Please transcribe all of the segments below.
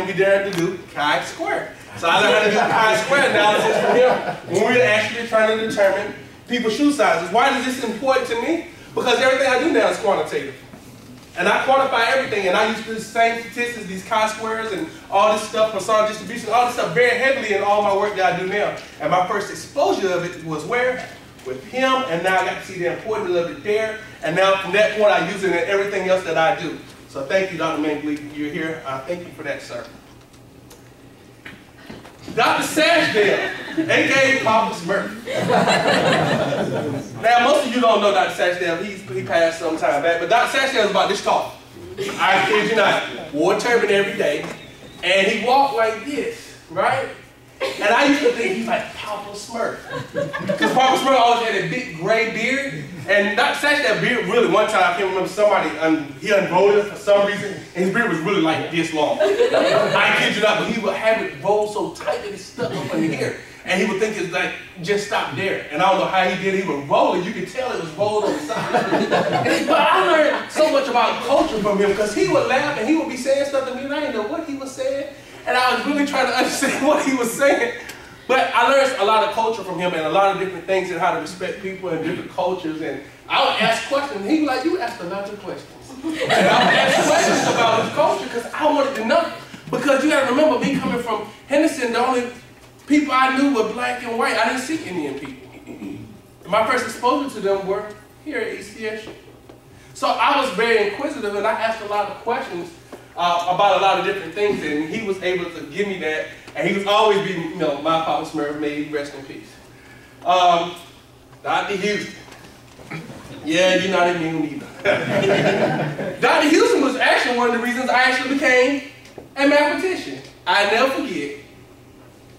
me daring to do chi-square. So I learned how to do chi-square analysis from him when we were actually trying to determine people's shoe sizes. Why is this important to me? Because everything I do now is quantitative. And I quantify everything, and I use the same statistics, these chi-squares and all this stuff, Poisson distribution, all this stuff very heavily in all my work that I do now. And my first exposure of it was where? With him, and now I got to see the importance of it there. And now from that point, I use it in everything else that I do. So thank you, Dr. Mangley, you're here. Thank you for that, sir. Dr. Sashdale, a.k.a. Papa Smurf. Now, most of you don't know Dr. Sashdale. He passed some time back, but Dr. Sashdale is about this tall. I kid you not. Wore a turban every day, and he walked like this, right? And I used to think he's like Papa Smurf. Because Papa Smurf always had a big gray beard. And Dr. Sashdale beard really, one time I can't remember somebody, he unrolled it for some reason, and his beard was really like this long. I kid you not, but he would have it rolled so tight that it stuck up in the hair. And he would think it's like, just stop there. And I don't know how he did it. He would roll it. You could tell it was rolled on the side. But I learned so much about culture from him because he would laugh and he would be saying stuff to me and I didn't know what he was saying. And I was really trying to understand what he was saying. But I learned a lot of culture from him and a lot of different things and how to respect people and different cultures. And I would ask questions. And he was like, you asked a lot of questions. And I would ask questions about his culture because I wanted to know. Because you got to remember, me coming from Henderson, the only people I knew were black and white. I didn't see Indian people. My first exposure to them were here at ECSU. So I was very inquisitive and I asked a lot of questions about a lot of different things, and he was able to give me that, and he was always be, you know, my Papa Smurf, may he rest in peace. Dr. Houston. Yeah, you're not immune either. Dr. Houston was actually one of the reasons I actually became a mathematician. I never forget.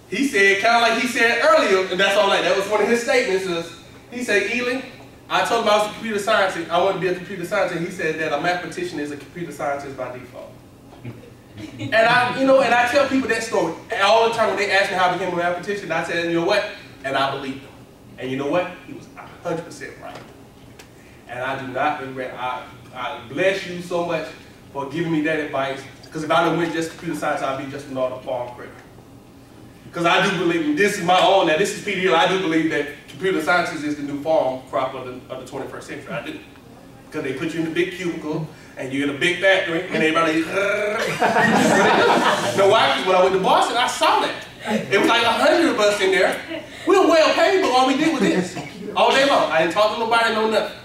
He said, kind of like he said earlier, and that's all like, that was one of his statements, is, he said, Ely, I told him I was a computer scientist, I wanted to be a computer scientist, and he said that a mathematician is a computer scientist by default. And I tell people that story all the time when they ask me how I became a mathematician. I said, you know what? And I believed him. And you know what? He was 100% right. And I do not regret. I bless you so much for giving me that advice. Because if I done went just computer science, I'd be just another farm critic. Because I do believe, and this is my own. Now this is Peter Hill. I do believe that computer sciences is the new farm crop of the 21st century. I do. Because they put you in a big cubicle. And you're in a big factory, and everybody, no, why? Because when I went to Boston, I saw that. It was like 100 of us in there. We were well paid, but all we did was this. All day long. I didn't talk to nobody, no nothing.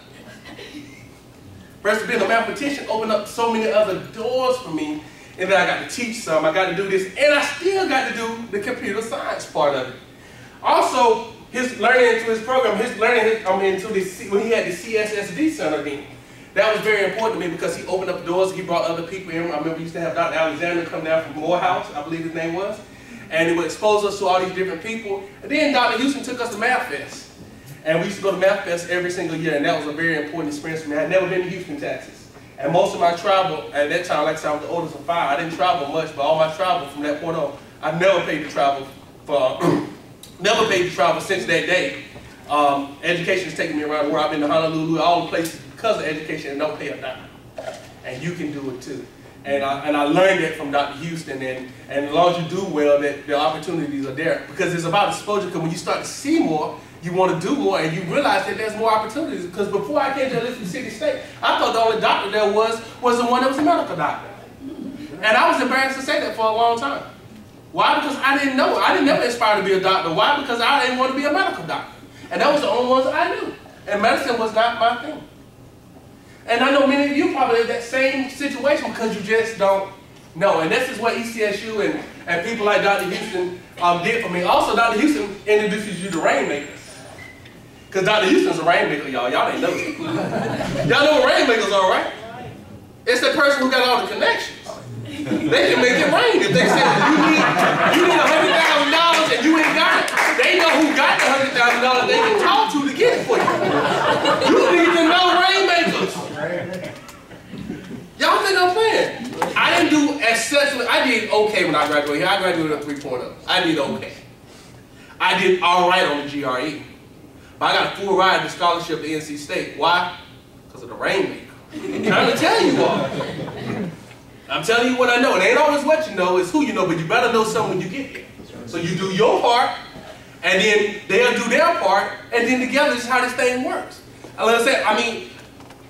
First, being a mathematician opened up so many other doors for me, and then I got to teach some, I got to do this, and I still got to do the computer science part of it. Also, his learning into his program, when he had the CSSD center then. That was very important to me because he opened up the doors, he brought other people in. I remember we used to have Dr. Alexander come down from Morehouse, I believe his name was. And it would expose us to all these different people. And then Dr. Houston took us to Math Fest. And we used to go to Math Fest every single year, and that was a very important experience for me. I had never been to Houston, Texas. And most of my travel, at that time, like I said, I was the oldest of 5. I didn't travel much, but all my travel from that point on, I never paid to travel never paid to travel since that day. Education has taken me around the world. I've been to Honolulu, all the places because of education, and don't pay a dime. And you can do it too. And I learned that from Dr. Houston, and as long as you do well, that the opportunities are there. Because it's about exposure, because when you start to see more, you want to do more, and you realize that there's more opportunities. Because before I came to Elizabeth City State, I thought the only doctor there was the one that was a medical doctor. And I was embarrassed to say that for a long time. Why? Because I didn't know. I didn't never aspire to be a doctor. Why? Because I didn't want to be a medical doctor. And that was the only ones I knew. And medicine was not my thing. And I know many of you probably in that same situation because you just don't know. And this is what ECSU and people like Dr. Houston did for me. Also, Dr. Houston introduces you to rainmakers. Because Dr. Houston's a rainmaker, y'all. Y'all ain't know it. Y'all know what rainmakers are, right? It's the person who got all the connections. They can make it rain. If they say you need $100,000 and you ain't got it, they know who got the $100,000 they can talk to get it for you. You need to know rainmakers. Y'all think I'm playing? I didn't do as such. I did okay when I graduated. I graduated at 3.0. I did okay. I did all right on the GRE. But I got a full ride to scholarship to NC State. Why? Because of the rainmaker. I'm trying to tell you all. I'm telling you what I know. It ain't always what you know, it's who you know, but you better know something when you get there. So you do your part, and then they'll do their part, and then together this is how this thing works. And like I said, I mean,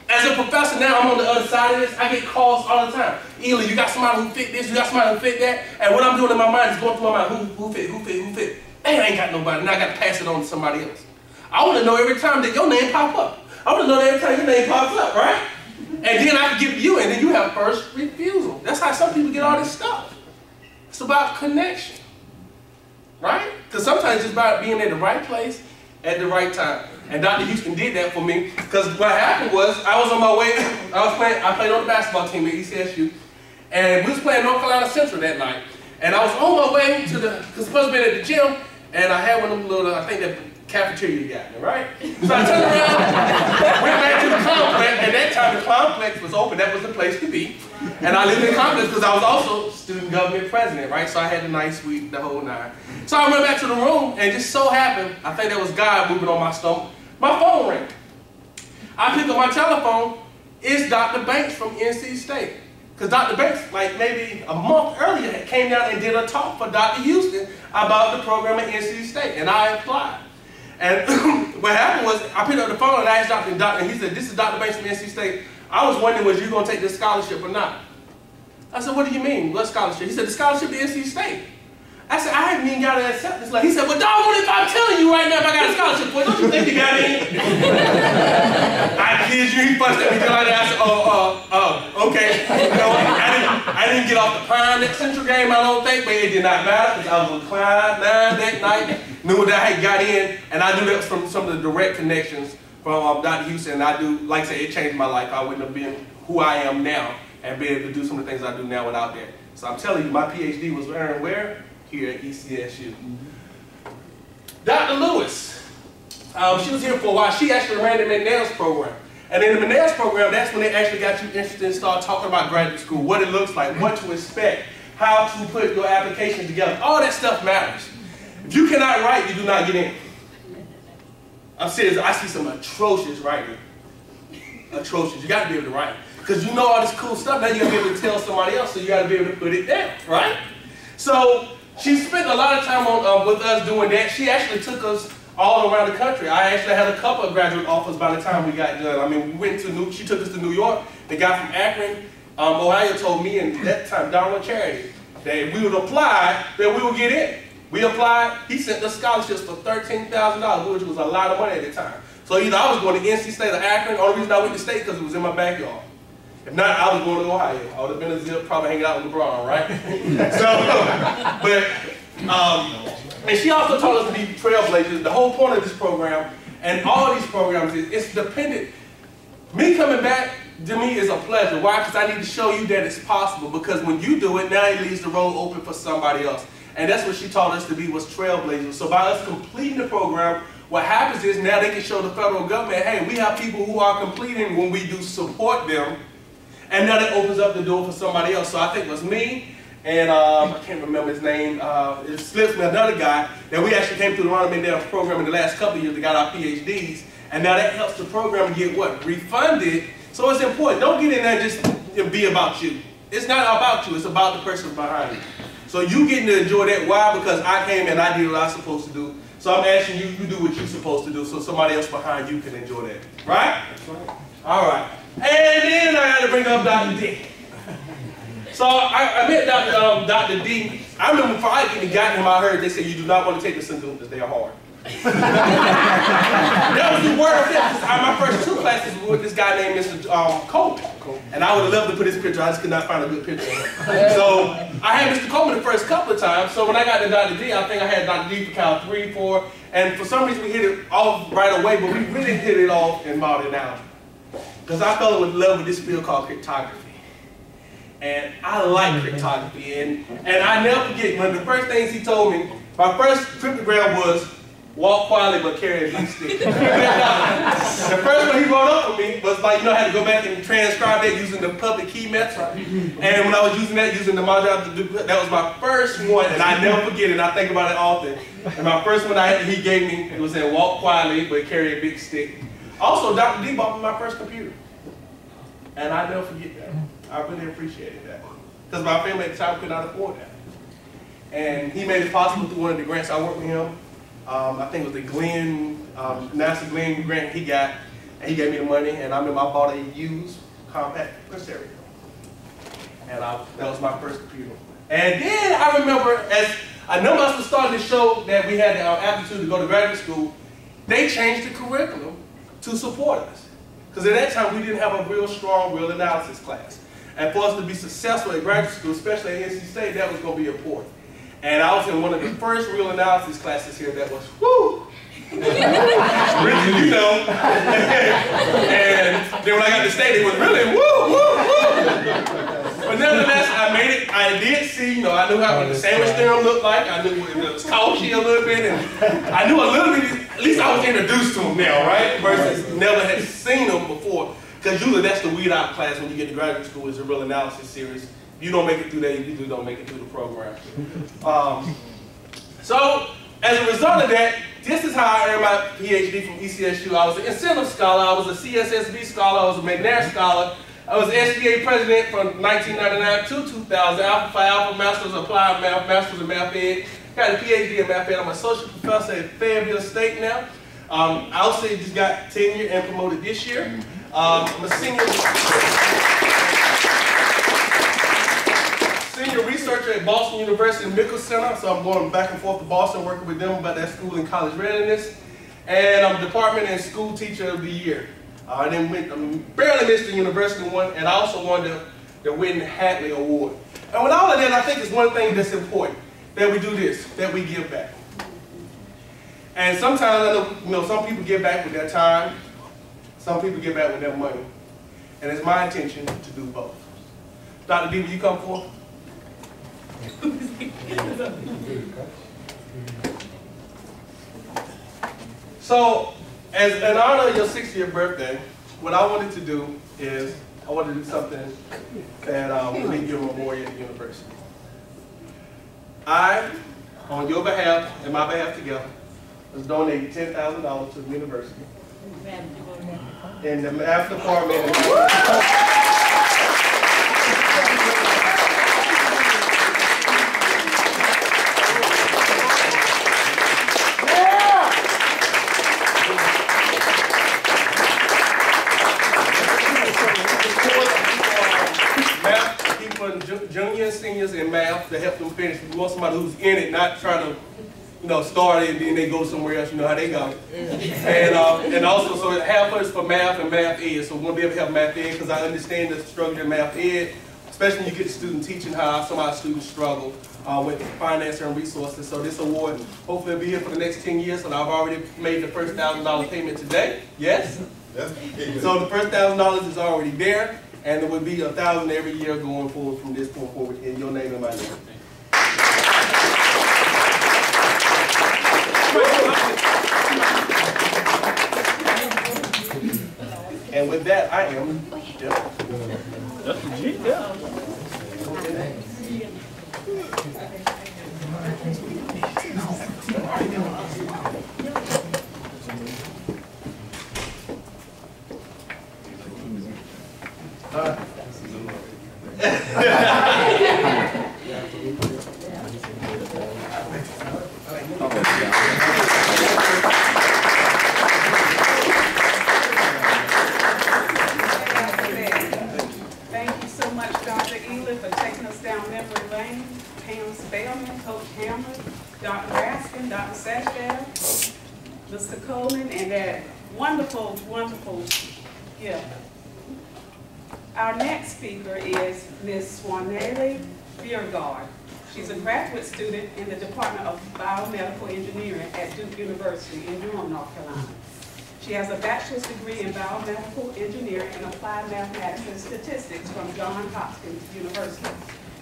as a professor now, I'm on the other side of this. I get calls all the time. Ely, you got somebody who fit this, you got somebody who fit that, and what I'm doing in my mind is going through my mind, who fit. Man, I ain't got nobody, now I got to pass it on to somebody else. I want to know every time that your name pop up. I want to know that every time your name pops up, right? And then I can give it to you, and then you have first refusal. That's how some people get all this stuff. It's about connection, right? Because sometimes it's about being at the right place at the right time. And Dr. Houston did that for me, because what happened was, I was on my way, I played on the basketball team at ECSU, and we was playing North Carolina Central that night. And I was on my way to the, because supposed to be at the gym, and I had one of them little, I think that cafeteria you got there, right? So I turned around, went back to the complex, and that time the complex was open, that was the place to be. And I lived in the complex because I was also student government president, right? So I had the nice suite, the whole nine. So I went back to the room, and just so happened, I think that was God moving on my stomach, my phone rang. I picked up my telephone, it's Dr. Banks from NC State. Because Dr. Banks, like maybe a month earlier, came down and did a talk for Dr. Houston about the program at NC State, and I applied. And what happened was, I picked up the phone and I asked Dr. and he said, this is Dr. Banks from NC State. I was wondering, was you going to take this scholarship or not? I said, what do you mean? What scholarship? He said, the scholarship to NC State. I said, I haven't even got to accept this. He said, well, doggone if I'm telling you right now if I got a scholarship for it, don't you think you got in? I kid you, he fussed at me like that. I said, okay. You know, I didn't get off the Pine that Central game, I don't think, but it did not matter because I was on Clyde 9 that night, knew that I had got in, and I knew that was from some of the direct connections from Dr. Houston, and I do, like I said, it changed my life. I wouldn't have been who I am now and be able to do some of the things I do now without that. So I'm telling you, my PhD was earned where? Here at ECSU. Dr. Lewis, she was here for a while. She actually ran the McNair's program. And in the McNair's program, that's when they actually got you interested and start talking about graduate school, what it looks like, what to expect, how to put your application together. All that stuff matters. If you cannot write, you do not get in. I'm serious, I see some atrocious writing. Atrocious, you got to be able to write. Because you know all this cool stuff, now you got to be able to tell somebody else, so you got to be able to put it down, right? So, she spent a lot of time with us doing that. She actually took us all around the country. I actually had a couple of graduate offers by the time we got done. I mean, we went to she took us to New York. The guy from Akron, Ohio told me, and that time, Donald Charity, that if we would apply, that we would get in. We applied, he sent us scholarships for $13,000, which was a lot of money at the time. So either I was going to NC State or Akron. The only reason I went to State because it was in my backyard. If not, I was going to Ohio. I would have been a zip, probably hanging out with LeBron, right? And she also told us to be trailblazers. The whole point of this program, and all these programs, is it's dependent. Me coming back, to me, is a pleasure. Why? Because I need to show you that it's possible. Because when you do it, now it leaves the road open for somebody else. And that's what she taught us to be, was trailblazers. So by us completing the program, what happens is now they can show the federal government, hey, we have people who are completing when we do support them. And now that opens up the door for somebody else. So I think it was me and I can't remember his name. It slips me, another guy that we actually came through the Ronald McNair program in the last couple of years that got our PhDs. And now that helps the program get what? Refunded. So it's important. Don't get in there and just be about you. It's not about you. It's about the person behind you. So you getting to enjoy that. Why? Because I came and I did what I was supposed to do. So I'm asking you, you do what you're supposed to do so somebody else behind you can enjoy that. Right? All right. And then I got to bring up Dr. D. So I met Dr. D. I remember before I even got him, I heard they said you do not want to take the Senguptas, they are hard. That was the word of it. My first two classes were with this guy named Mr. Coleman. And I would have loved to put his picture, I just could not find a good picture of him. So I had Mr. Coleman the first couple of times. So when I got to Dr. D, I think I had Dr. D for Cal 3, 4, and for some reason we hit it off right away, but we really hit it off in modern algebra. Because I fell in love with this field called cryptography. And I like cryptography. And I never forget, one of the first things he told me, my first cryptogram was, walk quietly but carry a big stick. The first one he brought up for me was like, you know, I had to go back and transcribe that using the public key method. And when I was using that, using the module, that was my first one, and I never forget it. I think about it often. And my first one he gave me, it was saying, walk quietly but carry a big stick. Also, Dr. D bought me my first computer. And I never forget that. I really appreciated that. because my family at the time could not afford that. And he made it possible through one of the grants I worked with him. I think it was the NASA Glenn grant he got, and he gave me the money, and I remember I bought a used compact stereo. And that was my first computer. And then I remember, as a number of us were starting to show that we had our aptitude to go to graduate school, they changed the curriculum to support us. Because at that time, we didn't have a real strong real analysis class. And for us to be successful at graduate school, especially at NC State, that was going to be important. And I was in one of the first real analysis classes here that was, whoo! Really, you know. And then when I got to State, it was really, woo, woo, woo! But nevertheless, I made it. I did see, you know, I knew how the sandwich theorem looked like. I knew it was Cauchy a little bit. And I knew a little bit, at least I was introduced to them now, right? Versus never had seen them before. Because usually that's the weed out class when you get to graduate school, is a real analysis series. If you don't make it through that, you usually don't make it through the program. So, as a result of that, this is how I earned my PhD from ECSU. I was an incentive scholar, I was a CSSB scholar, I was a McNair scholar, I was SBA president from 1999 to 2000, Alpha Phi Alpha, Master's of Applied Math, Master's in Math Ed. Got a PhD in Math Ed. I'm an associate professor at Fayetteville State now. I also just got tenure and promoted this year. I'm a senior researcher at Boston University Mickel Center, so I'm going back and forth to Boston, working with them about that school and college readiness. And I'm Department and School Teacher of the Year. I barely missed the university one, and I also won the Whitney-Hatley Award. And with all of that, I think it's one thing that's important, that we do this, that we give back. And sometimes, I know, some people give back with their time, some people give back with their money. And it's my intention to do both. Dr. D, will you come forward? So, as in honor of your 60th birthday, what I wanted to do is, I wanted to do something that will leave you a memorial at the university. I, on your behalf and my behalf together, was donating $10,000 to the university. In the math department. Junior and seniors in math to help them finish. We want somebody who's in it, not trying to, you know, start it and then they go somewhere else. You know how they go. And also, so half of it's for math and math ed. So we want to be able to help math ed because I understand the struggle in math ed, especially when you get the student teaching how some of our students struggle with finance and resources. So this award, hopefully, will be here for the next 10 years. And I've already made the first $1,000 payment today. Yes. So the first $1,000 is already there. And it would be $1,000 every year going forward from this point forward in your name and my name. And with that, I am Jeff. That's a G, yeah. Thank you so much, Dr. Ely, for taking us down memory lane. Pam Spellman, Coach Hammer, Dr. Raskin, Dr. Sashville, Mr. Coleman, and that wonderful, wonderful gift. Our next speaker is Ms. Swanelli Biergard. She's a graduate student in the Department of Biomedical Engineering at Duke University in Durham, North Carolina. She has a bachelor's degree in biomedical engineering and applied mathematics and statistics from Johns Hopkins University.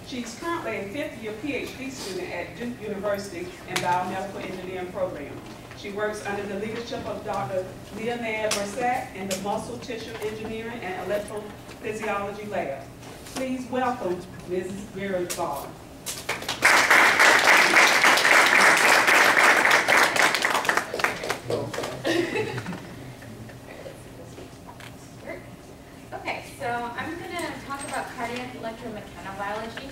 She's currently a fifth-year PhD student at Duke University in biomedical engineering program. She works under the leadership of Dr. Leonard Mersack in the Muscle Tissue Engineering and Electrophysiology Lab. Please welcome Mrs. Biergard. Okay, so I'm going to talk about cardiac electromechanobiology.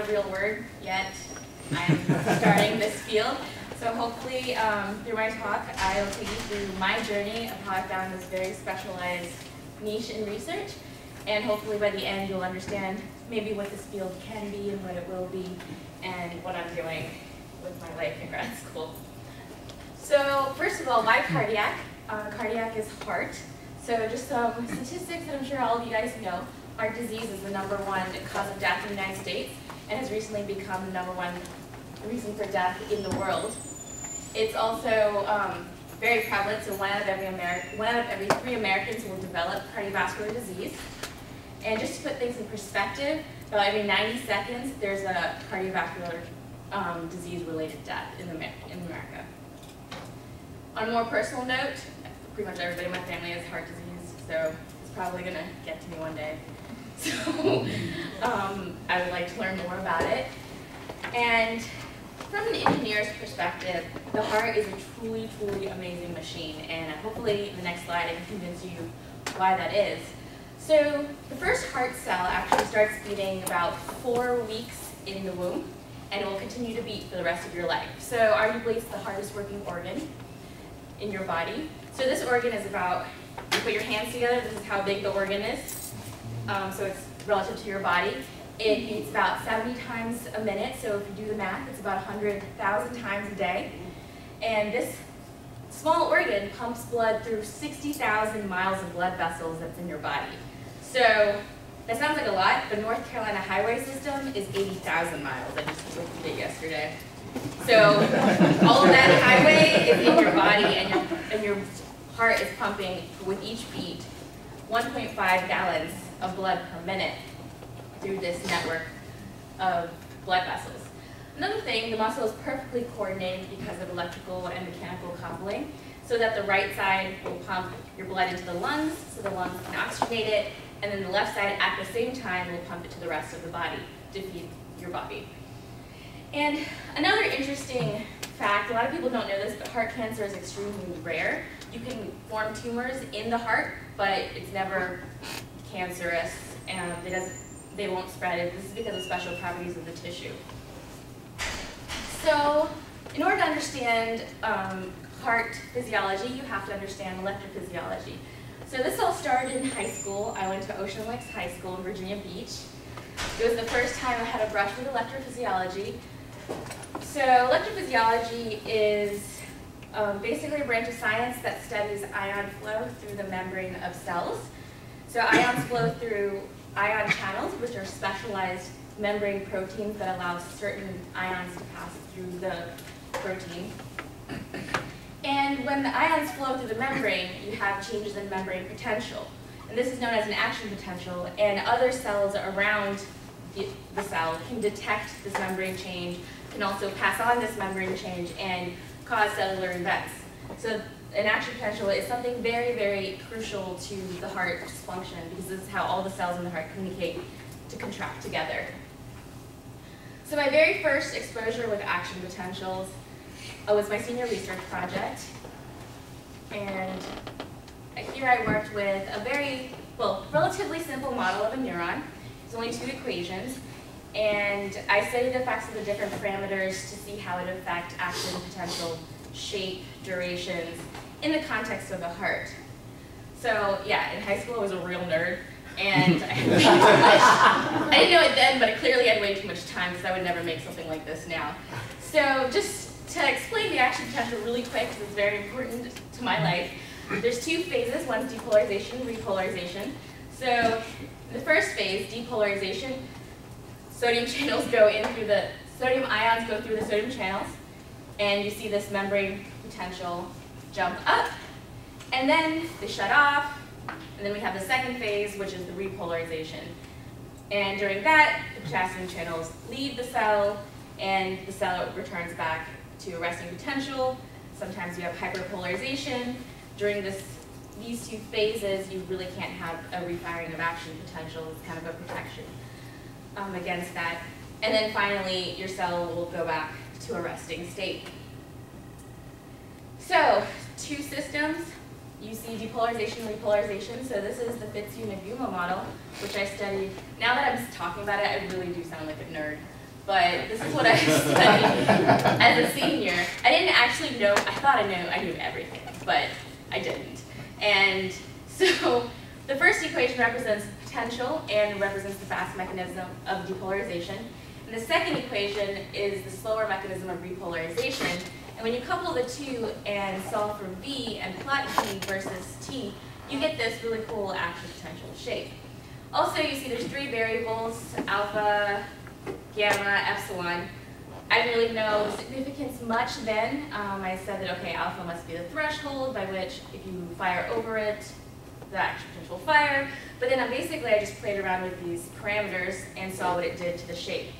a real word yet. I'm starting this field. So hopefully through my talk, I'll take you through my journey of how I found this very specialized niche in research. And hopefully by the end, you'll understand maybe what this field can be and what it will be and what I'm doing with my life in grad school. So first of all, why cardiac? Cardiac is heart. So just some statistics that I'm sure all of you guys know. Heart disease is the #1 cause of death in the United States and has recently become the #1 reason for death in the world. It's also very prevalent, so one out of every 3 Americans will develop cardiovascular disease. And just to put things in perspective, about every 90 seconds, there's a cardiovascular disease-related death in America. On a more personal note, pretty much everybody in my family has heart disease, so it's probably going to get to me one day. So I would like to learn more about it. And from an engineer's perspective, the heart is a truly, truly amazing machine, and hopefully in the next slide I can convince you why that is. So the first heart cell actually starts beating about 4 weeks in the womb, and it will continue to beat for the rest of your life. So arguably it's the hardest working organ in your body. So this organ is about, you put your hands together, this is how big the organ is. So it's relative to your body. It beats about 70 times a minute, so if you do the math, it's about 100,000 times a day. And this small organ pumps blood through 60,000 miles of blood vessels that's in your body. So that sounds like a lot. The North Carolina highway system is 80,000 miles. I just looked at it yesterday. So all of that highway is in your body, and your heart is pumping, with each beat, 1.5 gallons of blood per minute through this network of blood vessels. Another thing, the muscle is perfectly coordinated because of electrical and mechanical coupling, so that the right side will pump your blood into the lungs, so the lungs can oxygenate it, and then the left side at the same time will pump it to the rest of the body to feed your body. And another interesting fact, a lot of people don't know this, but heart cancer is extremely rare. You can form tumors in the heart, but it's never cancerous, and they won't spread it. This is because of special properties of the tissue. So in order to understand heart physiology, you have to understand electrophysiology. So this all started in high school. I went to Ocean Lakes High School in Virginia Beach. It was the first time I had a brush with electrophysiology. So electrophysiology is basically a branch of science that studies ion flow through the membrane of cells. So ions flow through ion channels, which are specialized membrane proteins that allow certain ions to pass through the protein. And when the ions flow through the membrane, you have changes in membrane potential. And this is known as an action potential, and other cells around the cell can detect this membrane change, can also pass on this membrane change and cause cellular events. So an action potential is something very, very crucial to the heart's function, because this is how all the cells in the heart communicate to contract together. So my very first exposure with action potentials was my senior research project. And here I worked with a very, relatively simple model of a neuron. It's only 2 equations. And I studied the effects of the different parameters to see how it affects action potential, shape, durations, in the context of the heart. So yeah, in high school I was a real nerd, and I didn't know it then, but clearly I had way too much time because I would never make something like this now. So just to explain the action potential really quick, because it's very important to my life, there's 2 phases. One's depolarization, repolarization. So the first phase, depolarization, sodium ions go through the sodium channels, and you see this membrane potential jump up, and then they shut off, and then we have the second phase, which is the repolarization. And during that, the potassium channels leave the cell, and the cell returns back to a resting potential. Sometimes you have hyperpolarization. During these 2 phases, you really can't have a refiring of action potential. It's kind of a protection against that. And then finally, your cell will go back to a resting state. So, 2 systems. You see depolarization and repolarization. So this is the Fitzhugh-Nagumo model, which I studied. Now that I'm talking about it, I really do sound like a nerd. but this is what I studied as a senior. I didn't actually know, I thought I knew everything, but I didn't. And so the first equation represents potential and represents the fast mechanism of depolarization. And the second equation is the slower mechanism of repolarization. And when you couple the two and solve for V and plot V versus T, you get this really cool action potential shape. Also, you see there's three variables, alpha, gamma, epsilon. I didn't really know the significance much then. I said that, okay, alpha must be the threshold by which if you fire over it, the action potential will fire. But then basically I just played around with these parameters and saw what it did to the shape.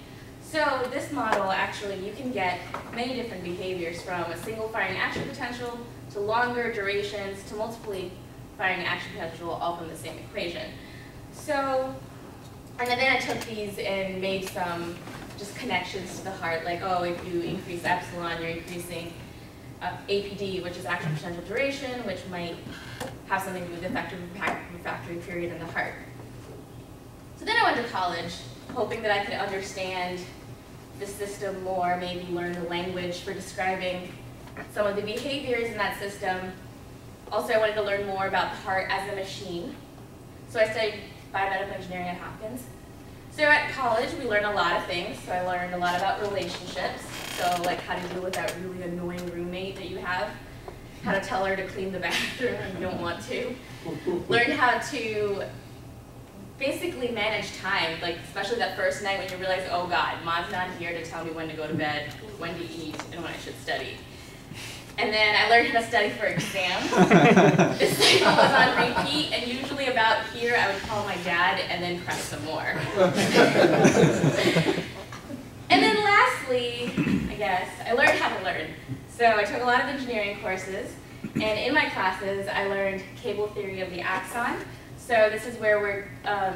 So this model, actually, you can get many different behaviors from a single firing action potential to longer durations to multiple firing action potential, all from the same equation. So, and then I took these and made some just connections to the heart, like, oh, if you increase epsilon, you're increasing APD, which is action potential duration, which might have something to do with the effective refractory period in the heart. So then I went to college, hoping that I could understand the system more, maybe learn the language for describing some of the behaviors in that system. Also, I wanted to learn more about the heart as a machine. So I studied biomedical engineering at Hopkins. So at college, we learned a lot of things. So I learned a lot about relationships. So like how to deal with that really annoying roommate that you have, how to tell her to clean the bathroom when you don't want to. Learned how to basically manage time, like especially that first night when you realize, oh God, Mom's not here to tell me when to go to bed, when to eat, and when I should study. And then I learned how to study for exams. This cycle was on repeat, and usually about here I would call my dad and then cry some more. And then lastly, I guess, I learned how to learn. So I took a lot of engineering courses, and in my classes I learned cable theory of the axon. So this is where we're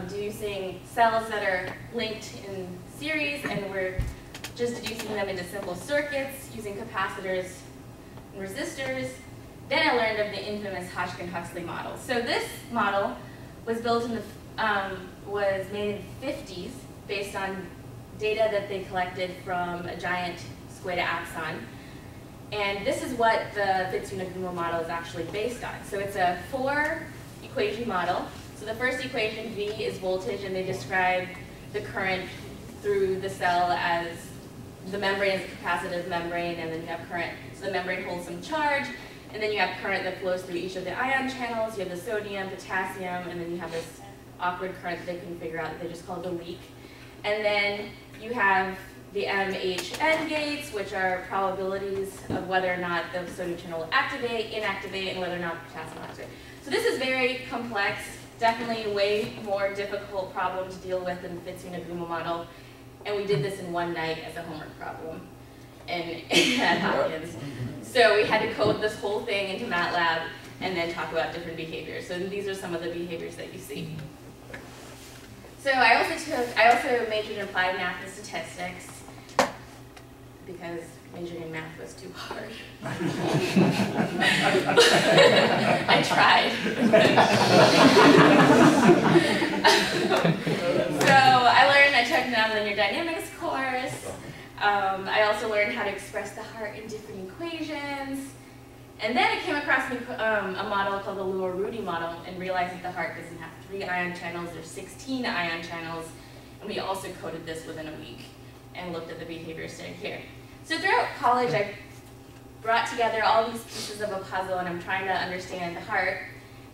deducing cells that are linked in series, and we're just deducing them into simple circuits using capacitors and resistors. Then I learned of the infamous Hodgkin-Huxley model. So this model was built in the, was made in the 50s based on data that they collected from a giant squid axon. And this is what the Fitts-Uniguma model is actually based on. So it's a 4-equation model. So the first equation, V, is voltage, and they describe the current through the cell as the membrane is a capacitive membrane, and then you have current. So the membrane holds some charge, and then you have current that flows through each of the ion channels. You have the sodium, potassium, and then you have this awkward current that they couldn't figure out that they just called the leak. And then you have the MHN gates, which are probabilities of whether or not the sodium channel will activate, inactivate, and whether or not the potassium will activate. So this is very complex, definitely a way more difficult problem to deal with than the Fitts-Uniguma model. And we did this in one night as a homework problem at Hopkins. So we had to code this whole thing into MATLAB and then talk about different behaviors. So these are some of the behaviors that you see. So I also majored in applied math and statistics because majoring in math was too hard. I tried. So I took nonlinear dynamics course. I also learned how to express the heart in different equations. And then I came across a model called the Luo-Rudy model and realized that the heart doesn't have 3 ion channels, there's 16 ion channels. And we also coded this within a week and looked at the behavior studied here. So throughout college, I brought together all these pieces of a puzzle, and I'm trying to understand the heart.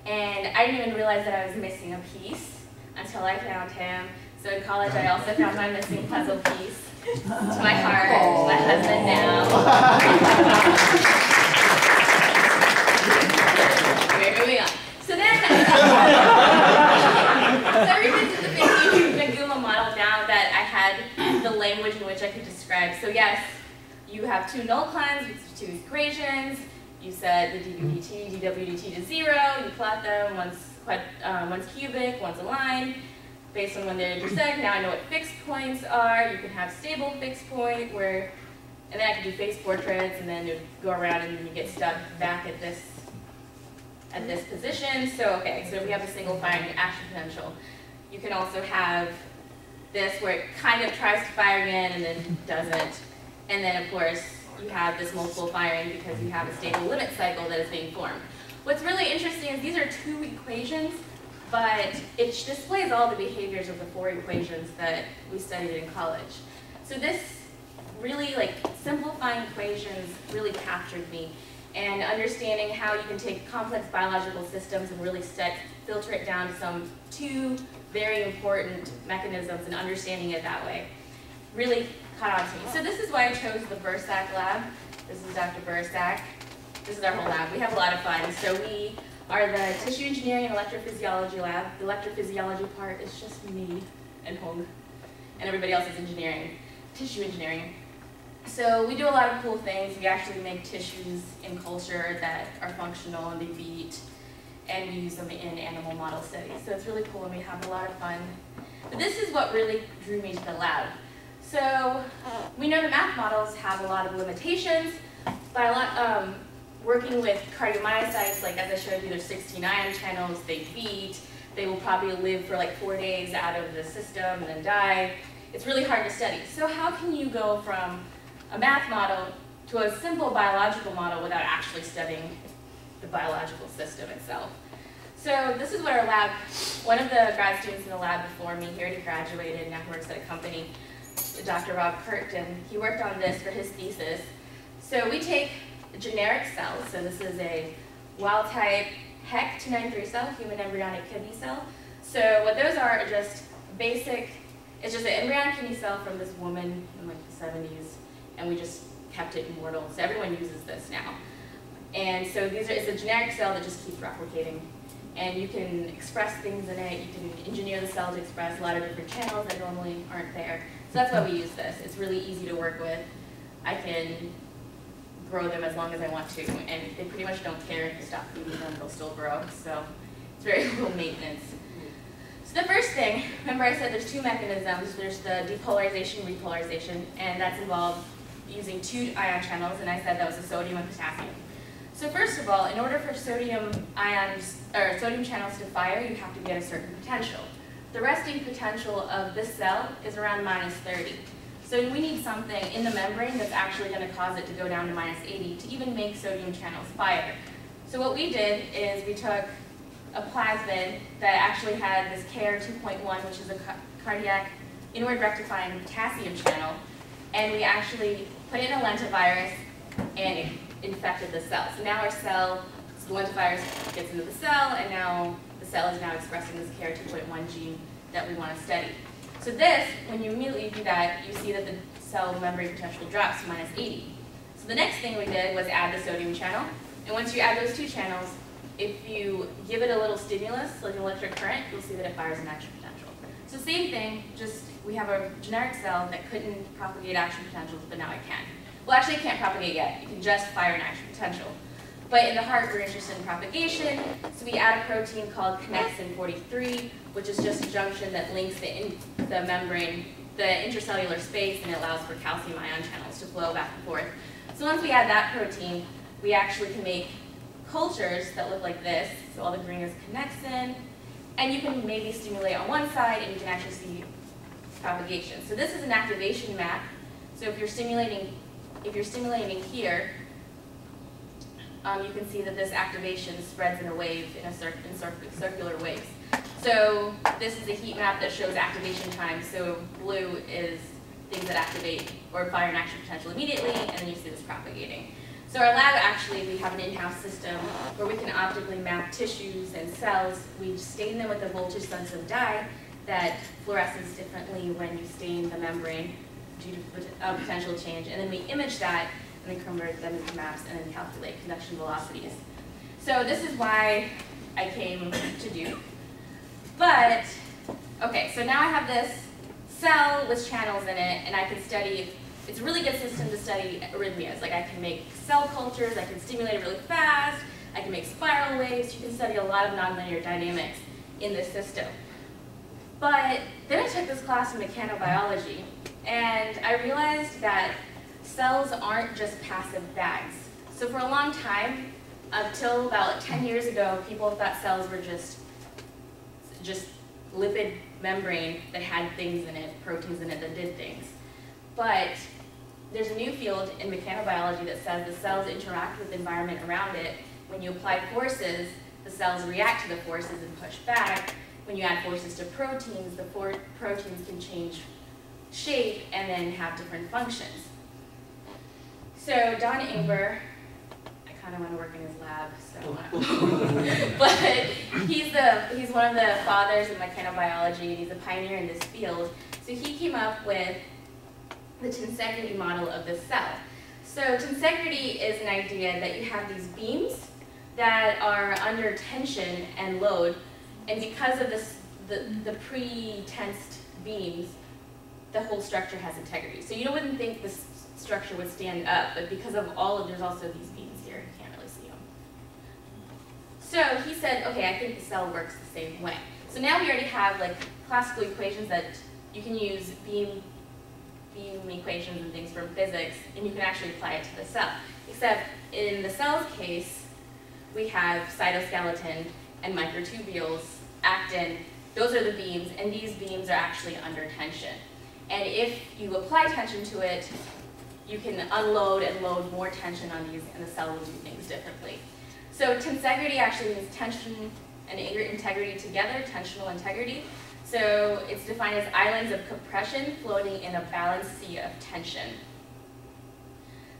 And I didn't even realize that I was missing a piece until I found him. So in college, I also found my missing puzzle piece to my heart, my husband now. We're moving on. So then, so I revisited the Fitts-Uniguma model now that I had the language in which I could describe. So yes, you have 2 null cons with 2 equations. You set the dV/dt, dW/dt to 0. You plot them. One's cubic, one's a line. Based on when they intersect, now I know what fixed points are. You can have stable fixed point where, and then I can do phase portraits, and then you go around and then you get stuck back at this position. So okay, so if we have a single firing action potential, you can also have this where it kind of tries to fire again and then doesn't. And then of course you have this multiple firing because you have a stable limit cycle that is being formed. What's really interesting is these are 2 equations, but it displays all the behaviors of the 4 equations that we studied in college. So this really, like, simplifying equations really captured me, and understanding how you can take complex biological systems and really filter it down to 2 very important mechanisms, and understanding it that way really caught on to me. So this is why I chose the Bursack lab. This is Dr. Bursack. This is our whole lab. We have a lot of fun. So we are the tissue engineering and electrophysiology lab. The electrophysiology part is just me and Hong, and everybody else is engineering, tissue engineering. So we do a lot of cool things. We actually make tissues in culture that are functional and they beat, and we use them in animal model studies. So it's really cool and we have a lot of fun. But this is what really drew me to the lab. So we know the math models have a lot of limitations. By working with cardiomyocytes, like as I showed you, there's 16 ion channels, they beat, they will probably live for like 4 days out of the system and then die. It's really hard to study. So how can you go from a math model to a simple biological model without actually studying the biological system itself? So this is what our lab, one of the grad students in the lab before me, he already graduated and now he works at a company, Dr. Rob Kirkton. He worked on this for his thesis. So we take a generic cell, so this is a wild type HEC293 cell, human embryonic kidney cell. So what those are just basic, it's just an embryonic kidney cell from this woman in like the 70s, and we just kept it immortal. So everyone uses this now. And so it's a generic cell that just keeps replicating. And you can express things in it, you can engineer the cell to express a lot of different channels that normally aren't there. So that's why we use this. It's really easy to work with. I can grow them as long as I want to, and they pretty much don't care if you stop feeding them, they'll still grow. So it's very low maintenance. So the first thing, remember I said there's 2 mechanisms. There's the depolarization, repolarization, and that's involved using 2 ion channels, and I said that was the sodium and potassium. So first of all, in order for sodium ions, or sodium channels to fire, you have to be at a certain potential. The resting potential of this cell is around -30. So we need something in the membrane that's actually going to cause it to go down to -80 to even make sodium channels fire. So what we did is we took a plasmid that actually had this KR 2.1, which is a cardiac inward rectifying potassium channel, and we actually put it in a lentivirus and it infected the cell. So now our cell, so the lentivirus gets into the cell, and now the cell is now expressing this KR 2.1 gene that we want to study. So this, when you immediately do that, you see that the cell membrane potential drops to -80. So the next thing we did was add the sodium channel. And once you add those 2 channels, if you give it a little stimulus, like an electric current, you'll see that it fires an action potential. So same thing, just we have a generic cell that couldn't propagate action potentials, but now it can. Well, actually it can't propagate yet. You can just fire an action potential. But in the heart, we're interested in propagation, so we add a protein called connexin 43, which is just a junction that links the membrane, the intracellular space, and it allows for calcium ion channels to flow back and forth. So once we add that protein, we actually can make cultures that look like this. So all the green is connexin, and you can maybe stimulate on one side, and you can actually see propagation. So this is an activation map. So if you're stimulating here, you can see that this activation spreads in a wave, in circular waves. So this is a heat map that shows activation time. So blue is things that activate or fire an action potential immediately, and then you see this propagating. So our lab, actually, we have an in-house system where we can optically map tissues and cells. We stain them with a voltage-sensitive dye that fluoresces differently when you stain the membrane due to potential change, and then we image that and then convert them into maps and then calculate conduction velocities. So this is why I came to Duke. But, okay, so now I have this cell with channels in it, and I can study, it's a really good system to study arrhythmias. Like I can make cell cultures, I can stimulate it really fast, I can make spiral waves, you can study a lot of nonlinear dynamics in this system. But then I took this class in mechanobiology, and I realized that cells aren't just passive bags. So for a long time, until about 10 years ago, people thought cells were just lipid membrane that had things in it, proteins in it that did things. But there's a new field in mechanobiology that says the cells interact with the environment around it. When you apply forces, the cells react to the forces and push back. When you add forces to proteins, the proteins can change shape and then have different functions. So Don Ingber, I kind of want to work in his lab, so but he's one of the fathers of mechanobiology, and he's a pioneer in this field. So he came up with the tensegrity model of the cell. So tensegrity is an idea that you have these beams that are under tension and load, and because of this, the pre-tensed beams, the whole structure has integrity. So you wouldn't think this structure would stand up, but because of all of, there's also these beams here, you can't really see them. So he said, okay, I think the cell works the same way. So now we already have like classical equations that you can use beam equations and things from physics, and you can actually apply it to the cell. Except in the cell's case, we have cytoskeleton and microtubules, actin. Those are the beams, and these beams are actually under tension. And if you apply tension to it, you can unload and load more tension on these, and the cell will do things differently. So tensegrity actually means tension and integrity together, tensional integrity. So it's defined as islands of compression floating in a balanced sea of tension.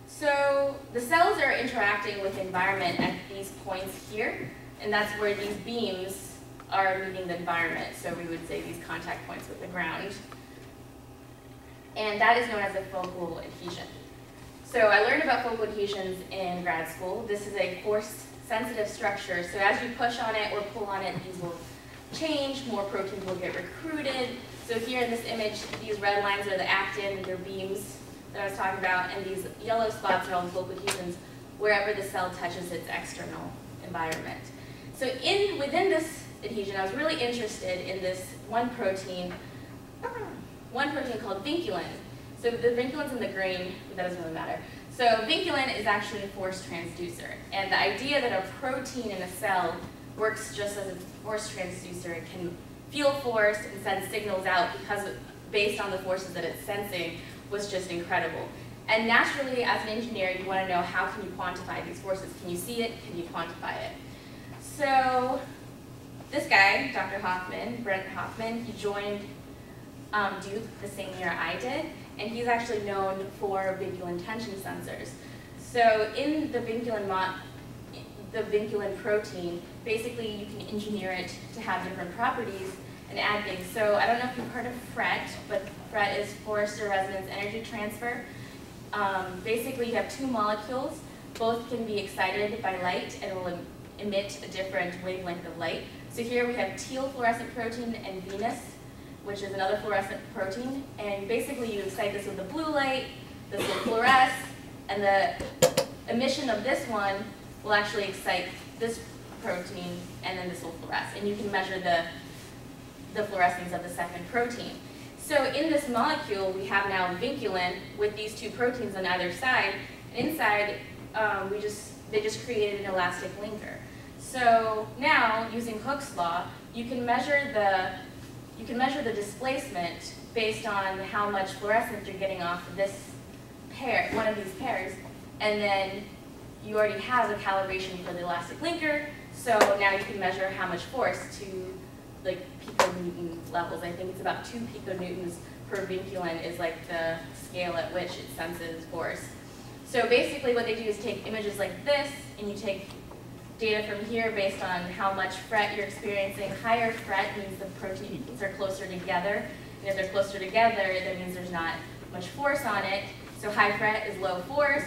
So the cells are interacting with the environment at these points here, and that's where these beams are meeting the environment. So we would say these contact points with the ground. And that is known as a focal adhesion. So I learned about focal adhesions in grad school. This is a force-sensitive structure. So as you push on it or pull on it, these will change, more proteins will get recruited. So here in this image, these red lines are the actin, they're beams that I was talking about, and these yellow spots are all the focal adhesions wherever the cell touches its external environment. So within this adhesion, I was really interested in this one protein called vinculin. So the vinculin's in the green, but that doesn't really matter. So vinculin is actually a force transducer. And the idea that a protein in a cell works just as a force transducer, it can feel force and send signals out based on the forces that it's sensing, was just incredible. And naturally, as an engineer, you want to know how can you quantify these forces. Can you see it? Can you quantify it? So this guy, Dr. Hoffman, Brent Hoffman, he joined Duke the same year I did, and he's actually known for vinculin tension sensors. So in the vinculin protein, basically you can engineer it to have different properties and add things. So I don't know if you've heard of FRET, but FRET is Forrester Resonance Energy Transfer. Basically you have two molecules, both can be excited by light and will emit a different wavelength of light. So here we have teal fluorescent protein and Venus, which is another fluorescent protein, and basically you excite this with the blue light, this will fluoresce, and the emission of this one will actually excite this protein, and then this will fluoresce. And you can measure the fluorescence of the second protein. So in this molecule, we have now vinculin with these two proteins on either side. And inside, they just created an elastic linker. So now, using Hooke's law, you can measure the displacement based on how much fluorescence you're getting off of this pair, one of these pairs, and then you already have a calibration for the elastic linker, so now you can measure how much force to like piconewton levels. I think it's about 2 piconewtons per vinculin is like the scale at which it senses force. So basically what they do is take images like this, and you take data from here based on how much fret you're experiencing. Higher fret means the proteins are closer together, and if they're closer together, that means there's not much force on it. So high fret is low force.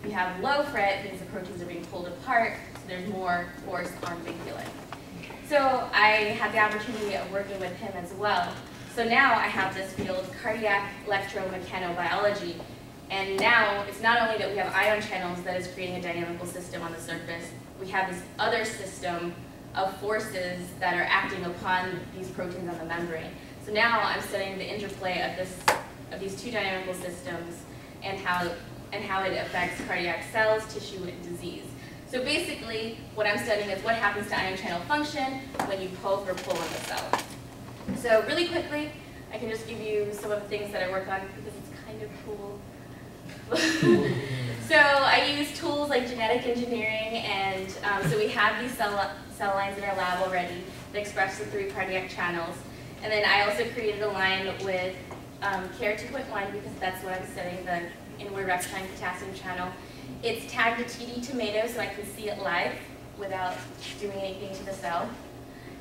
If you have low fret, it means the proteins are being pulled apart, so there's more force on vinculin. So I had the opportunity of working with him as well. So now I have this field, cardiac electromechanobiology, and now it's not only that we have ion channels that is creating a dynamical system on the surface, we have this other system of forces that are acting upon these proteins on the membrane. So now I'm studying the interplay of these two dynamical systems and how it affects cardiac cells, tissue, and disease. So basically, what I'm studying is what happens to ion channel function when you poke or pull on the cell. So really quickly, I can just give you some of the things that I work on because it's kind of cool. So I use tools like genetic engineering, and so we have these cell lines in our lab already that express the 3 cardiac channels. And then I also created a line with Care 2.1 because that's what I'm studying, the inward rectine potassium channel. It's tagged a TD tomato so I can see it live without doing anything to the cell.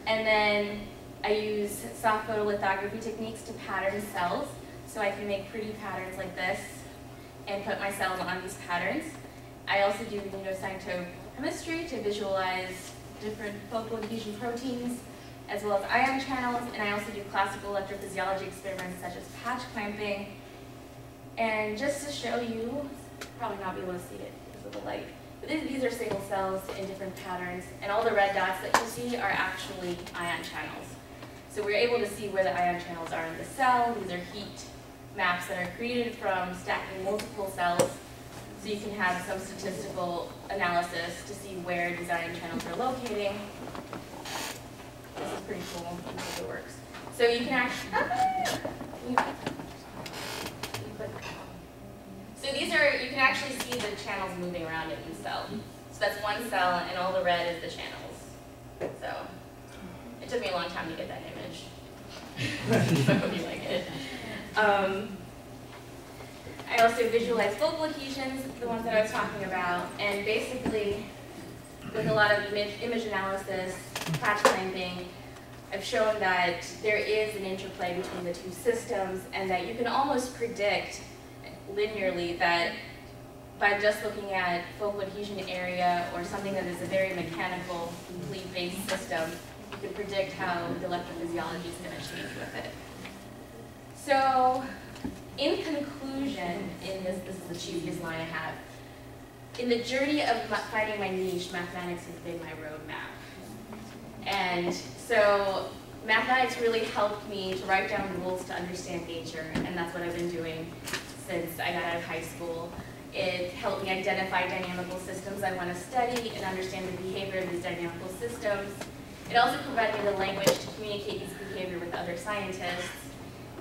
And then I use soft photolithography techniques to pattern cells so I can make pretty patterns like this and put my cells on these patterns. I also do immunocytochemistry to visualize different focal adhesion proteins as well as ion channels, and I also do classical electrophysiology experiments such as patch clamping. And just to show you, probably not be able to see it because of the light, but these are single cells in different patterns, and all the red dots that you see are actually ion channels. So we're able to see where the ion channels are in the cell. These are heat maps that are created from stacking multiple cells, so you can have some statistical analysis to see where these ion channels are locating. This is pretty cool. This is how it works. So you can actually, so these are, you can actually see the channels moving around in the cell. So that's one cell, and all the red is the channels. So it took me a long time to get that image. So I hope you like it. I also visualize focal adhesions, the ones that I was talking about, and basically, with a lot of image analysis, patch clamping, I've shown that there is an interplay between the 2 systems, and that you can almost predict linearly that by just looking at focal adhesion area or something that is a very mechanical, complete-based system, you can predict how the electrophysiology is going to change with it. So, in conclusion, this is the cheesiest line I have. In the journey of finding my niche, mathematics has been my roadmap. And so mathematics really helped me to write down rules to understand nature, and that's what I've been doing since I got out of high school. It helped me identify dynamical systems I want to study and understand the behavior of these dynamical systems. It also provided me the language to communicate this behavior with other scientists.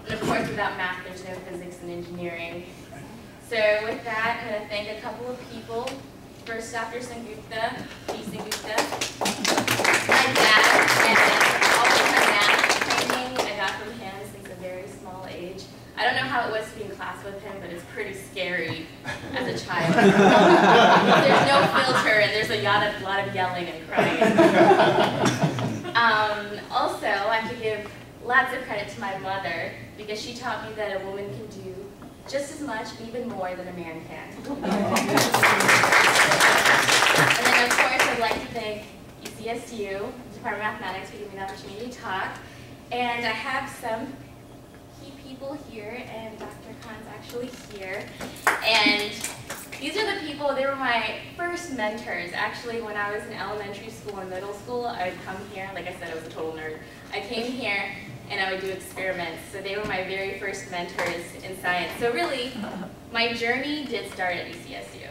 And of course, without math, there's no physics and engineering. So with that, I'm going to thank a couple of people. First, Dr. Sengupta, P. Sengupta, my dad, and also my math training I got from him since a very small age. I don't know how it was to be in class with him, but it's pretty scary as a child. There's no filter, and there's a lot of yelling and crying. Also, I have to give lots of credit to my mother, because she taught me that a woman can do just as much, even more, than a man can. And then, of course, I'd like to thank ECSU, Department of Mathematics, for giving me the opportunity to talk. And I have some key people here, and Dr. Khan's actually here. And these are the people, they were my first mentors. Actually, when I was in elementary school and middle school, I would come here. Like I said, I was a total nerd. I came here, and I would do experiments. So they were my very first mentors in science. So really, my journey did start at ECSU.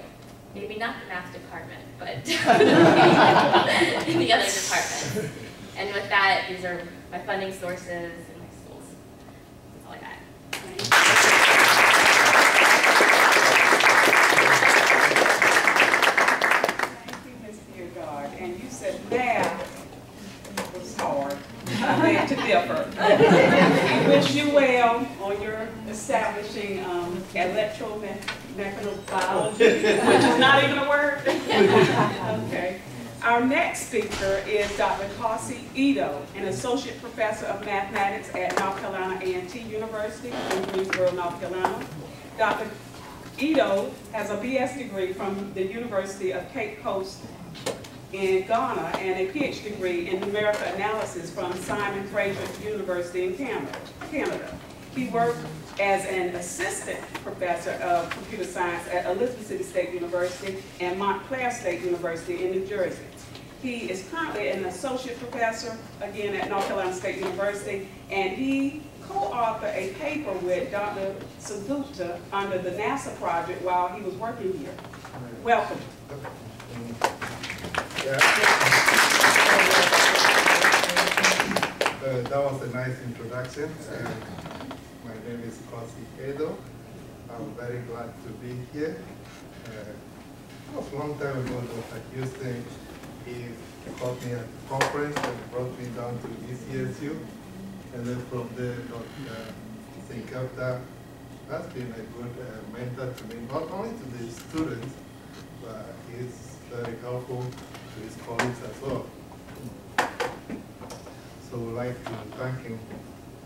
Maybe not the math department, but in the other departments. And with that, these are my funding sources and my schools. That's all I got. Thank you, Ms. Deargard. And you said math was hard. I beg to differ. We wish you well on your establishing electromechanobiology, which is not even a word. Okay. Our next speaker is Dr. Kasi Ito, an associate professor of mathematics at North Carolina A&T University in Greensboro, North Carolina. Dr. Ito has a BS degree from the University of Cape Coast in Ghana and a PhD degree in numerical analysis from Simon Fraser University in Canada. He worked as an assistant professor of computer science at Elizabeth City State University and Montclair State University in New Jersey. He is currently an associate professor, again, at North Carolina State University, and he co-authored a paper with Dr. Sengupta under the NASA project while he was working here. Welcome. That was a nice introduction. My name is Kosi Edo. I'm very glad to be here. It was a long time ago, Dr. Houston, he called me at the conference and brought me down to ECSU. And then from there, Dr. Sengupta has been a good mentor to me, not only to the students, but he's very helpful to his colleagues as well. So I'd like to thank him.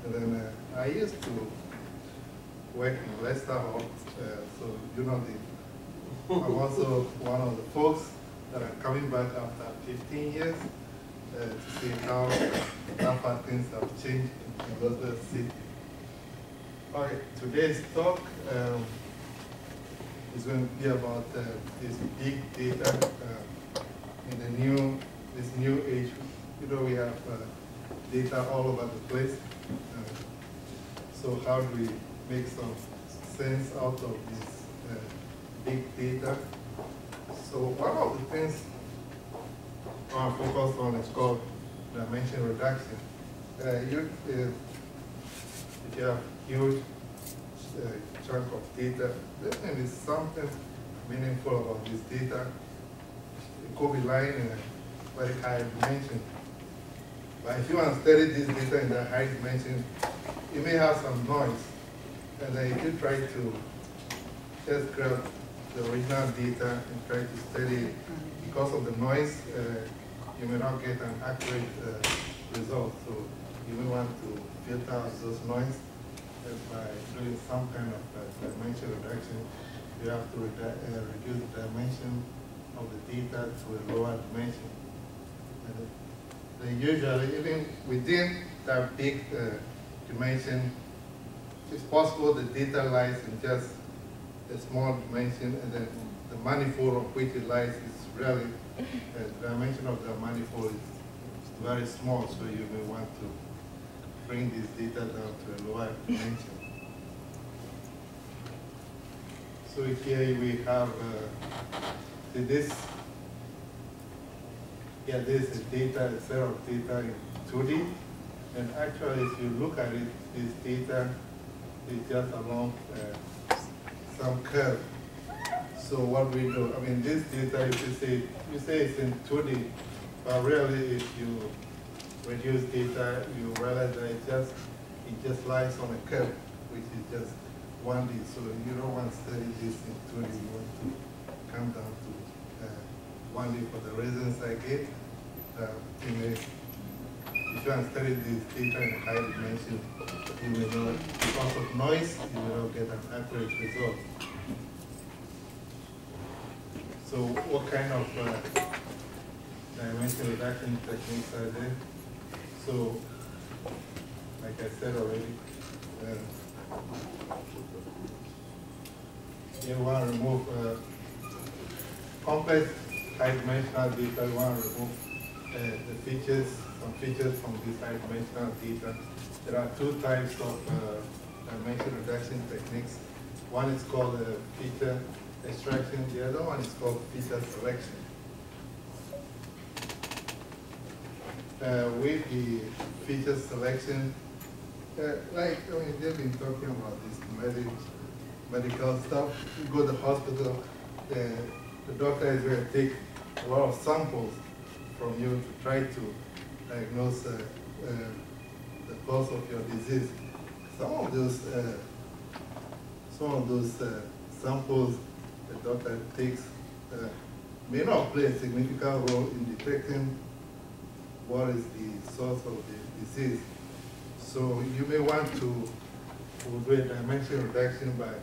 And then I used to work in Leicester Hall, so you know I'm also one of the folks that are coming back after 15 years to see how things have changed in Gospel City. Okay, today's talk is going to be about this big data in this new age. You know, we have data all over the place. So how do we make some sense out of this big data? So one of the things I want to focus on is called dimension reduction. If you have huge chunk of data, there may be something meaningful about this data. It could be lying in a very high dimension. But if you want to study this data in that high dimension, you may have some noise. And then if you try to just grab the original data and try to study it, because of the noise, you may not get an accurate result. So you may want to filter out those noise by doing some kind of dimension reduction. You have to reduce the dimension of the data to a lower dimension. And then usually, even within that big dimension, it's possible the data lies in just a small dimension, and then the manifold of which it lies is really, the dimension of the manifold is very small, so you may want to bring this data down to a lower dimension. So here we have this. Yeah, this is data, a set of data in 2D. And actually, if you look at it, this data is just along some curve. So what we do, I mean, this data, if you say it's in 2D, but really, if you reduce data, you realize that it just lies on a curve, which is just 1D. So you don't want to study this in 2D. You want to come down to 1D for the reasons I gave. If you want to study this data in high dimension, you may not, because of noise, you will not get an accurate result. So what kind of dimension reduction techniques are there? So, like I said already, you want to remove complex high-dimensional data. You want to remove some features from this high-dimensional data. There are two types of dimension reduction techniques. One is called feature extraction. The other one is called feature selection. With the feature selection, they've been talking about this medical stuff. You go to the hospital, the doctor is going to take a lot of samples from you to try to diagnose the cause of your disease. Some of those samples the doctor takes may not play a significant role in detecting what is the source of the disease. So you may want to do a dimension reduction by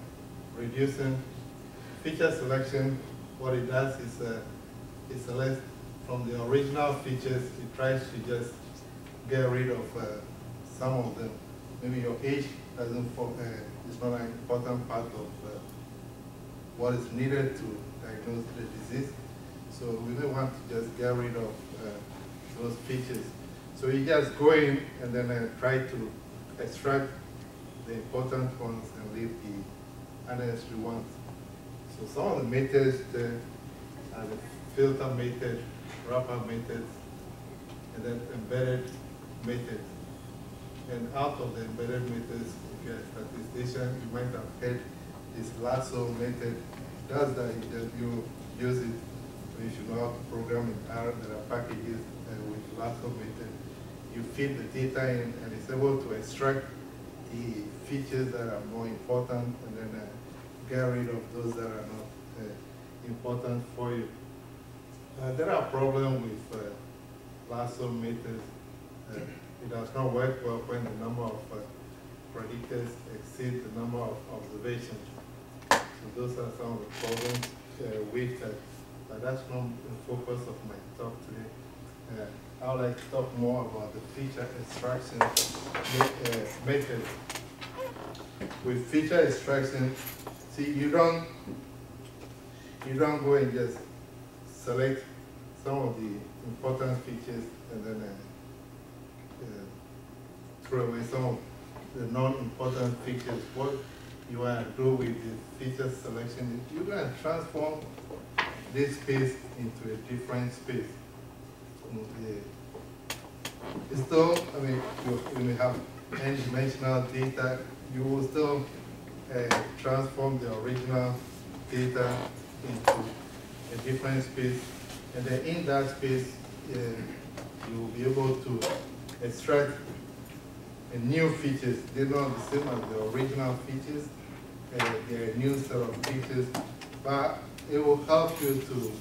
reducing feature selection. What it does is it selects from the original features. It tries to just get rid of some of them. Maybe your age doesn't is not an important part of what is needed to diagnose the disease. So we may want to just get rid of those features. So you just go in and then try to extract the important ones and leave the unnecessary ones. So some of the methods are the filter method, wrapper methods, and then embedded methods. And out of the embedded methods, if you're a statistician, you might have heard this lasso method. Does that you use it if you know how to program in R. There are packages with lasso method. You feed the data in, and it's able to extract the features that are more important, and then get rid of those that are not important for you. There are problems with lasso methods. It does not work well when the number of predictors exceed the number of observations. So those are some of the problems with that. But that's not the focus of my talk today. I would like to talk more about the feature extraction method. With feature extraction, see, you don't go and just select some of the important features and then throw away some of the non-important features. What you want to do with the feature selection is you're going to transform this space into a different space. It's still, I mean, you may have n-dimensional data, you will still transform the original data into a different space, and then in that space, you will be able to extract new features. They're not the same as the original features. They're a new set of features, but it will help you to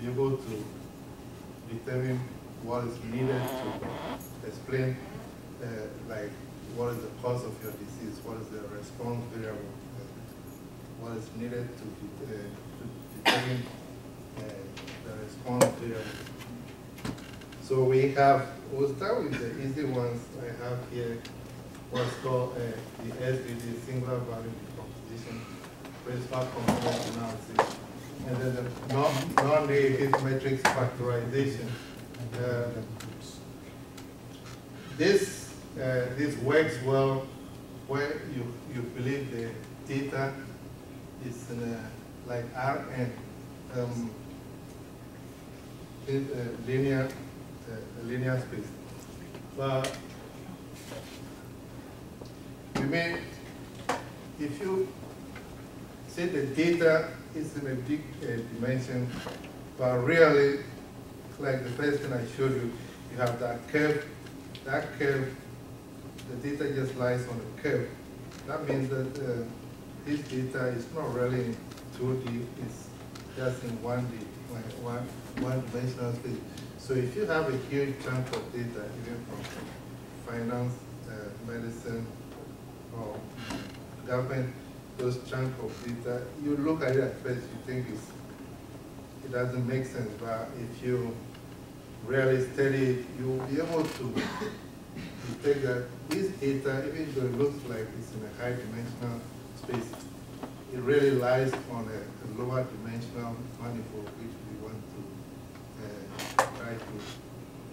be able to determine what is needed to explain, like what is the cause of your disease, what is the response variable, what is needed to determine the response variable. So we'll start with the easy ones I have here, what's called the SVD, singular value decomposition, principal component analysis, and then the non-negative matrix factorization. This works well where you believe the data is in a, like Rn, linear space. But you may, if you say the data is in a big dimension, but really, like the first thing I showed you, you have that curve. That curve, the data just lies on the curve. That means that this data is not really in 2D, it's just in 1D, like one-dimensional space. So if you have a huge chunk of data, even from finance, medicine, or government, those chunks of data, you look at it at first, you think it doesn't make sense, but if you really study it, you will be able to detect that this data, even though it looks like it's in a high dimensional space, it really lies on a lower dimensional manifold, which we want to try to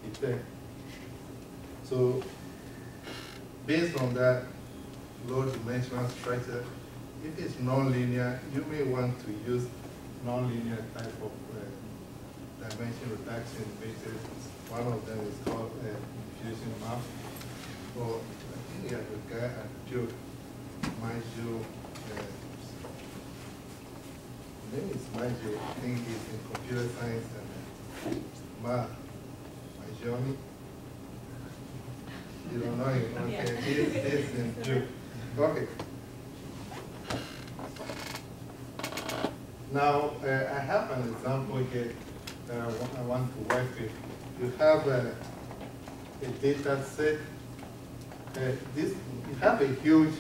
detect. So based on that low dimensional structure, if it's nonlinear, you may want to use nonlinear type of dimension reduction methods. One of them is called diffusion map. Or I think the guy at Joe, Majo, his name is Majo. I think he's in computer science and Majoni. You don't know him? Okay, yeah. He's in Joe. Okay. Now, I have an example here that I want to work with. You have a data set. You have a huge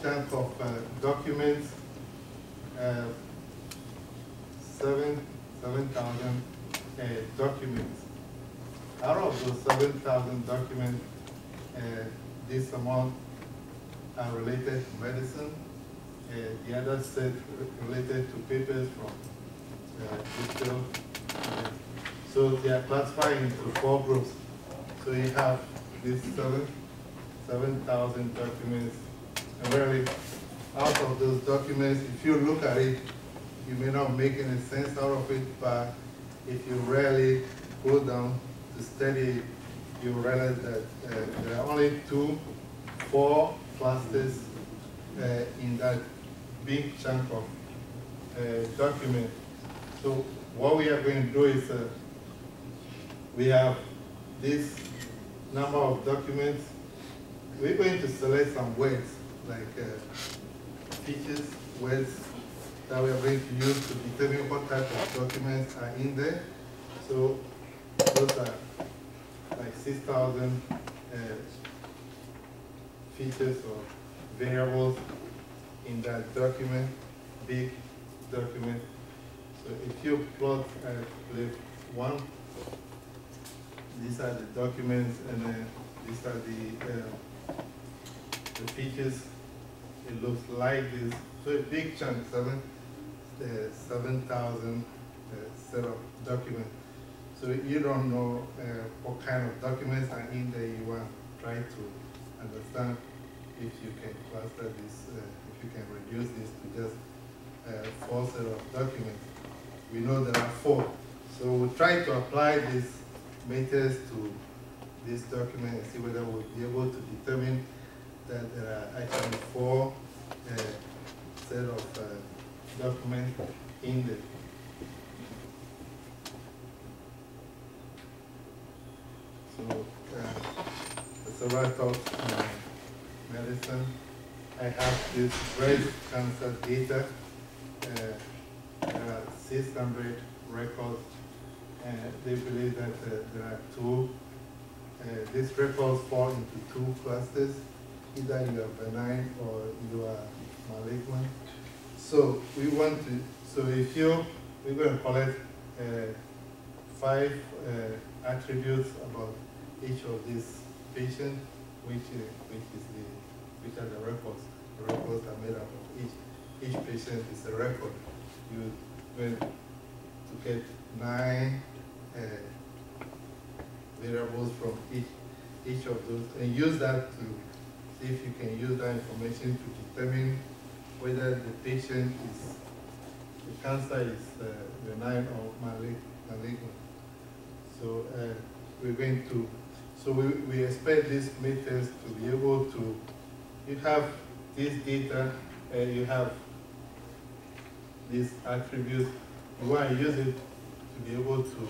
chunk of documents, 7,000 documents. Out of those 7,000 documents, this amount are related to medicine. The other set related to papers from digital. So they are classified into 4 groups. So you have these 7,000 documents. And really, out of those documents, if you look at it, you may not make any sense out of it, but if you really go down to study it, you realize that there are only 4 clusters in that big chunk of document. So what we are going to do is we have this number of documents. We're going to select some words like features, words that we are going to use to determine what type of documents are in there. So those are like 6,000 features or variables in that document, big document. So if you plot list 1, these are the documents, and then these are the features. It looks like this. So a big chunk, 7,000 set of documents. So you don't know what kind of documents are in there. You want to try to understand if you can cluster this, if you can reduce this to just 4 set of documents. We know there are 4. So we'll try to apply these methods to this document and see whether we'll be able to determine that there are actually 4 set of documents in there. So as a right of medicine, I have this breast cancer data. There are 600 records, and they believe that there are 2. These records fall into 2 clusters. Either you are benign or you are malignant. So we want to, so if we're going to collect 5 attributes about each of these patients, which are the records. The records are made up of each patient is a record. You're going to get 9 variables from each of those, and use that to see if you can use that information to determine whether the patient is, the cancer is benign or malignant. So we're going to, so we expect these methods to be able to, you have this data, you have these attributes, you want to use it to be able to